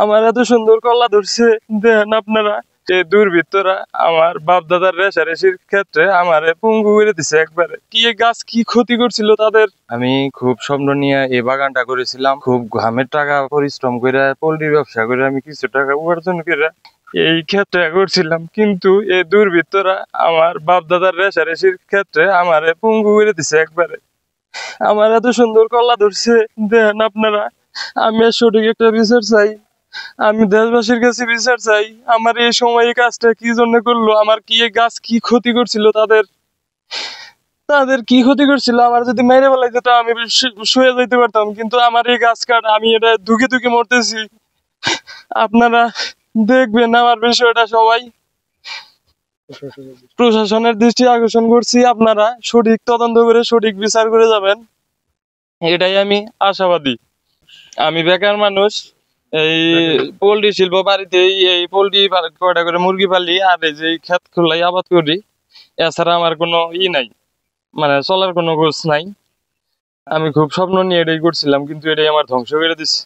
আমার এত সুন্দর কলা ধরছে, দেখেন আপনারা। এই দুর্বৃত্তরা আমার বাপ দাদার রেশারেশির ক্ষেত্রে আমারে পঙ্গু করে দিছে একবারে। কি এই গাছ কি ক্ষতি করছিল তাদের। আমি খুব স্বপ্ন নিয়ে এই বাগানটা করেছিলাম, খুব ঘামের টাকা পরিশ্রম করে পোল্ট্রি ব্যবসা করে আমি কিছু টাকা উপার্জন করে এই ক্ষেত্রে করছিলাম, কিন্তু এই দুর্বৃত্তরা আমার বাপ দাদার রেশারেশির ক্ষেত্রে আমারে পঙ্গু করে দিছে একবারে। আমার এত সুন্দর কলা ধরছে, দেখেন আপনারা। আমি আর সঠিক একটা বিচার চাই, আমি দেশবাসীর কাছে বিচার চাই। আমার এই সময় এই কাজটা কি জন্য করলো, আমার কি এই গাছ কি ক্ষতি করছিল তাদের, তাদের কি ক্ষতি করছিল। আমার যদি মেরে ফেলাই যেত আমি শুয়ে যাইতে পারতাম, কিন্তু আমার এই গাছ কাট আমি এটা দুঃখে দুঃখে মরতেছি। আপনারা দেখবেন আমার বিষয়টা সবাই। প্রশাসনের দৃষ্টি আকর্ষণ করছি, আপনারা সঠিক তদন্ত করে সঠিক বিচার করে যাবেন, এটাই আমি আশাবাদী। আমি বেকার মানুষ, এই পোল্ট্রি শিল্প বাড়িতেই এই পোল্ট্রি কয়টা করে মুরগি পালি আর এই যে ক্ষেত খোলাই আবাদ করি। এছাড়া আমার কোনো নাই, মানে চলার কোনো গোছ নাই। আমি খুব স্বপ্ন নিয়ে এটাই করছিলাম, কিন্তু এটাই আমার ধ্বংস করে দিচ্ছে।